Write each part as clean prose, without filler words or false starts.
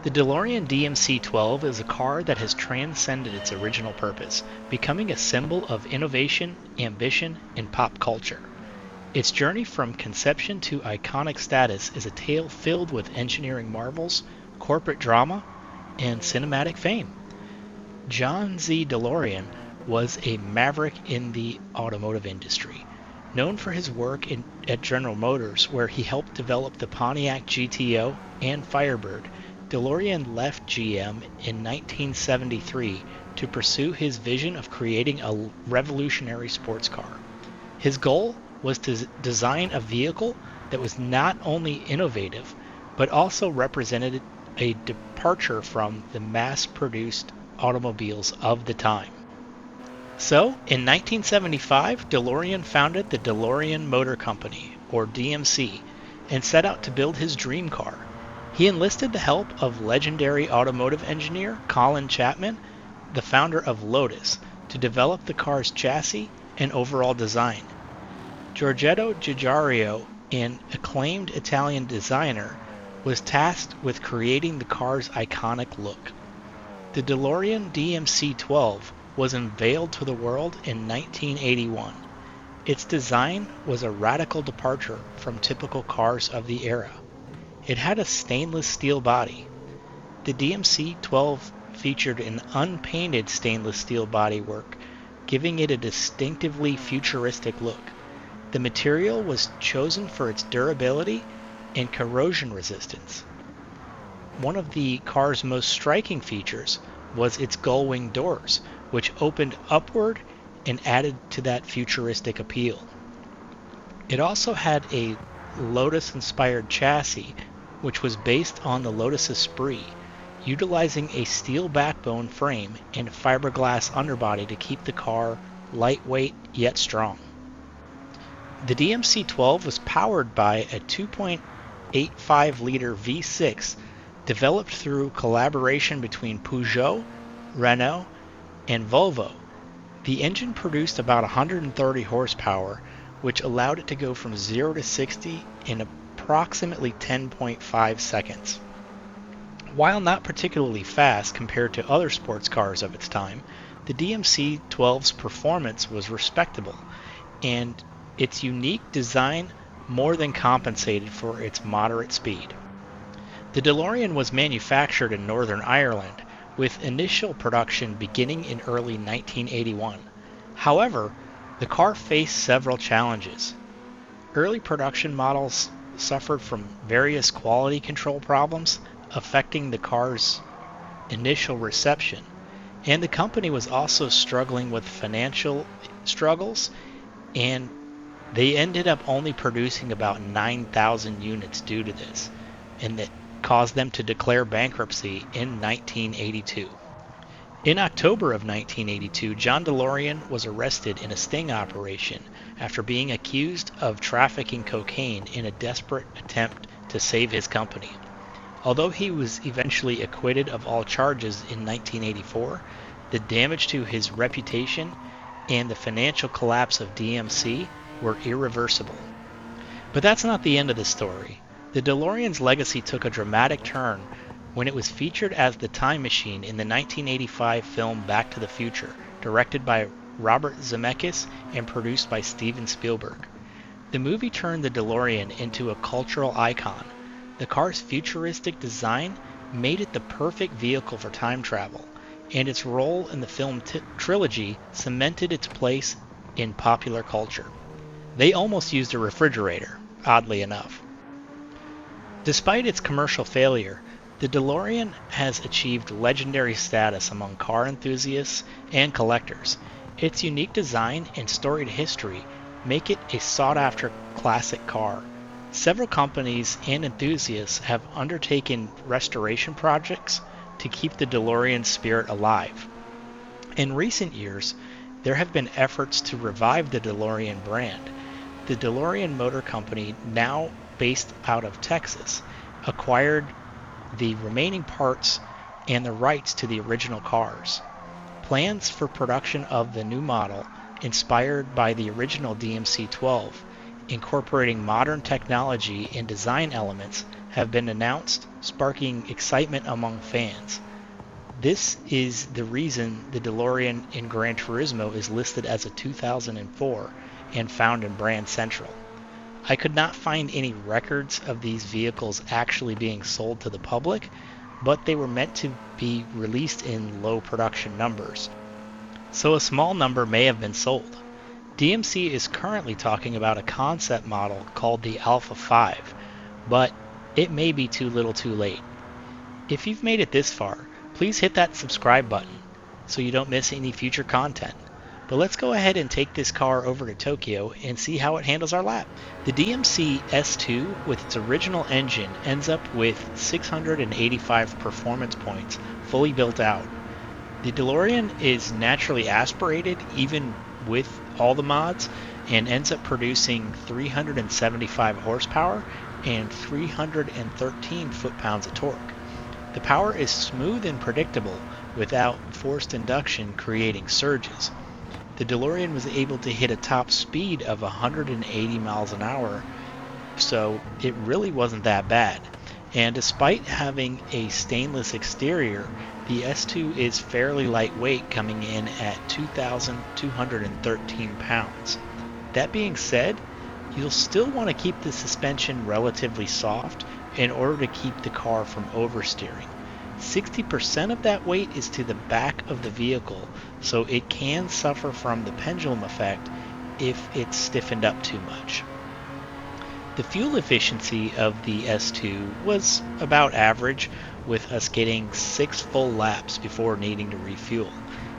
The DeLorean DMC-12 is a car that has transcended its original purpose, becoming a symbol of innovation, ambition, and pop culture. Its journey from conception to iconic status is a tale filled with engineering marvels, corporate drama, and cinematic fame. John Z. DeLorean was a maverick in the automotive industry, known for his work at General Motors, where he helped develop the Pontiac GTO and Firebird. DeLorean left GM in 1973 to pursue his vision of creating a revolutionary sports car. His goal was to design a vehicle that was not only innovative, but also represented a departure from the mass-produced automobiles of the time. So, in 1975, DeLorean founded the DeLorean Motor Company, or DMC, and set out to build his dream car. He enlisted the help of legendary automotive engineer Colin Chapman, the founder of Lotus, to develop the car's chassis and overall design. Giorgetto Giugiaro, an acclaimed Italian designer, was tasked with creating the car's iconic look. The DeLorean DMC-12 was unveiled to the world in 1981. Its design was a radical departure from typical cars of the era. It had a stainless steel body. The DMC-12 featured an unpainted stainless steel bodywork, giving it a distinctively futuristic look. The material was chosen for its durability and corrosion resistance. One of the car's most striking features was its gull-wing doors, which opened upward and added to that futuristic appeal. It also had a Lotus-inspired chassis, which was based on the Lotus Esprit, utilizing a steel backbone frame and fiberglass underbody to keep the car lightweight yet strong. The DMC-12 was powered by a 2.85-liter V6 developed through collaboration between Peugeot, Renault, and Volvo. The engine produced about 130 horsepower, which allowed it to go from 0 to 60 in approximately 10.5 seconds. While not particularly fast compared to other sports cars of its time, the DMC-12's performance was respectable, and its unique design more than compensated for its moderate speed. The DeLorean was manufactured in Northern Ireland, with initial production beginning in early 1981. However, the car faced several challenges. Early production models suffered from various quality control problems affecting the car's initial reception, and the company was also struggling with financial struggles, and they ended up only producing about 9,000 units due to this, and that caused them to declare bankruptcy in 1982. In October of 1982, John DeLorean was arrested in a sting operation after being accused of trafficking cocaine in a desperate attempt to save his company. Although he was eventually acquitted of all charges in 1984, the damage to his reputation and the financial collapse of DMC were irreversible. But that's not the end of the story. The DeLorean's legacy took a dramatic turn when it was featured as the time machine in the 1985 film Back to the Future, directed by Robert Zemeckis and produced by Steven Spielberg. The movie turned the DeLorean into a cultural icon. The car's futuristic design made it the perfect vehicle for time travel, and its role in the film trilogy cemented its place in popular culture. They almost used a refrigerator, oddly enough. Despite its commercial failure, the DeLorean has achieved legendary status among car enthusiasts and collectors. Its unique design and storied history make it a sought-after classic car. Several companies and enthusiasts have undertaken restoration projects to keep the DeLorean spirit alive. In recent years, there have been efforts to revive the DeLorean brand. The DeLorean Motor Company, now based out of Texas, acquired the remaining parts and the rights to the original cars. Plans for production of the new model, inspired by the original DMC-12, incorporating modern technology and design elements, have been announced, sparking excitement among fans. This is the reason the DeLorean in Gran Turismo is listed as a 2004 and found in Brand Central. I could not find any records of these vehicles actually being sold to the public, but they were meant to be released in low production numbers, so a small number may have been sold. DMC is currently talking about a concept model called the Alpha 5, but it may be too little too late. If you've made it this far, please hit that subscribe button so you don't miss any future content. But let's go ahead and take this car over to Tokyo and see how it handles our lap. The DMC S2 with its original engine ends up with 685 performance points fully built out. The DeLorean is naturally aspirated even with all the mods and ends up producing 375 horsepower and 313 foot-pounds of torque. The power is smooth and predictable without forced induction creating surges. The DeLorean was able to hit a top speed of 180 miles an hour, so it really wasn't that bad. And despite having a stainless exterior, the S2 is fairly lightweight, coming in at 2,213 pounds. That being said, you'll still want to keep the suspension relatively soft in order to keep the car from oversteering. 60% of that weight is to the back of the vehicle, so it can suffer from the pendulum effect if it's stiffened up too much. The fuel efficiency of the S2 was about average, with us getting 6 full laps before needing to refuel,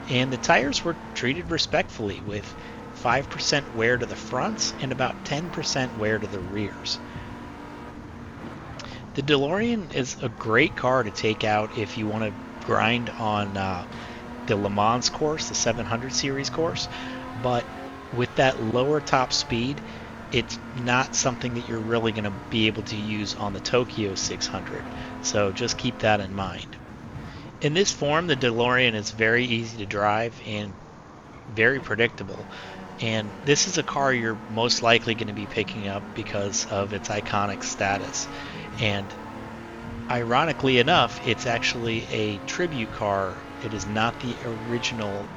and the tires were treated respectfully with 5% wear to the fronts and about 10% wear to the rears. The DeLorean is a great car to take out if you want to grind on the Le Mans course, the 700 series course, but with that lower top speed, it's not something that you're really going to be able to use on the Tokyo 600, so just keep that in mind. In this form, the DeLorean is very easy to drive and very predictable, and this is a car you're most likely going to be picking up because of its iconic status. And ironically enough, it's actually a tribute car. It is not the original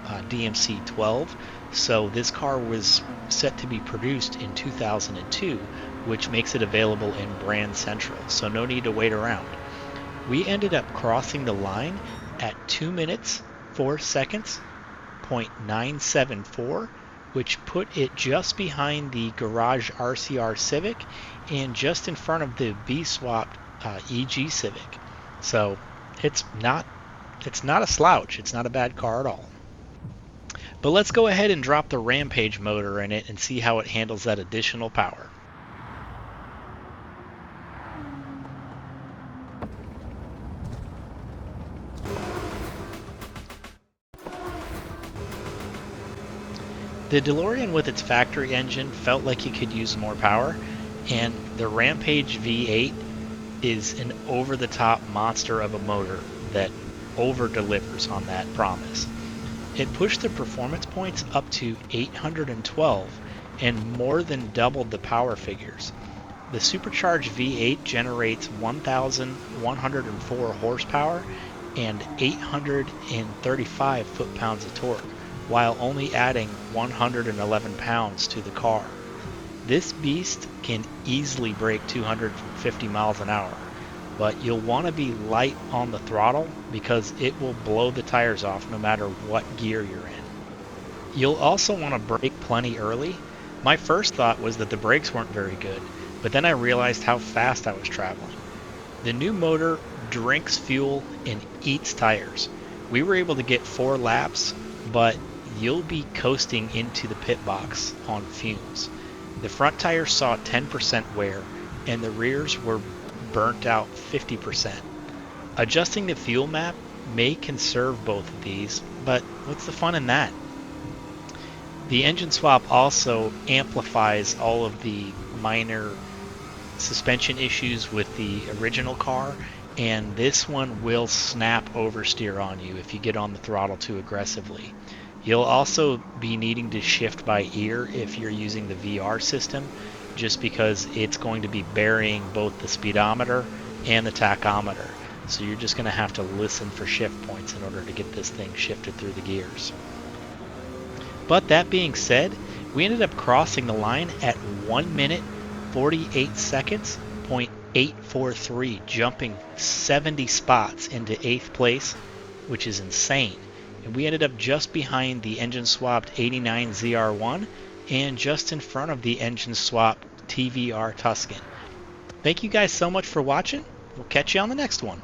DMC 12, so this car was set to be produced in 2002, which makes it available in Brand Central, so no need to wait around. We ended up crossing the line at 2 minutes 4 seconds .974, which put it just behind the garage RCR Civic and just in front of the B-swapped EG Civic. So it's not a slouch. It's not a bad car at all. But let's go ahead and drop the Rampage motor in it and see how it handles that additional power. The DeLorean with its factory engine felt like it could use more power, and the Rampage V8 is an over-the-top monster of a motor that over-delivers on that promise. It pushed the performance points up to 812 and more than doubled the power figures. The supercharged V8 generates 1,104 horsepower and 835 foot-pounds of torque, while only adding 111 pounds to the car. This beast can easily break 250 miles an hour, but you'll want to be light on the throttle because it will blow the tires off no matter what gear you're in. You'll also want to brake plenty early. My first thought was that the brakes weren't very good, but then I realized how fast I was traveling. The new motor drinks fuel and eats tires. We were able to get 4 laps, but you'll be coasting into the pit box on fumes. The front tires saw 10% wear, and the rears were burnt out 50%. Adjusting the fuel map may conserve both of these, but what's the fun in that? The engine swap also amplifies all of the minor suspension issues with the original car, and this one will snap oversteer on you if you get on the throttle too aggressively. You'll also be needing to shift by ear if you're using the VR system, just because it's going to be burying both the speedometer and the tachometer. So you're just going to have to listen for shift points in order to get this thing shifted through the gears. But that being said, we ended up crossing the line at 1 minute 48 seconds, .843, jumping 70 spots into 8th place, which is insane. And we ended up just behind the engine swapped 89 ZR1 and just in front of the engine swapped TVR Tuscan. Thank you guys so much for watching. We'll catch you on the next one.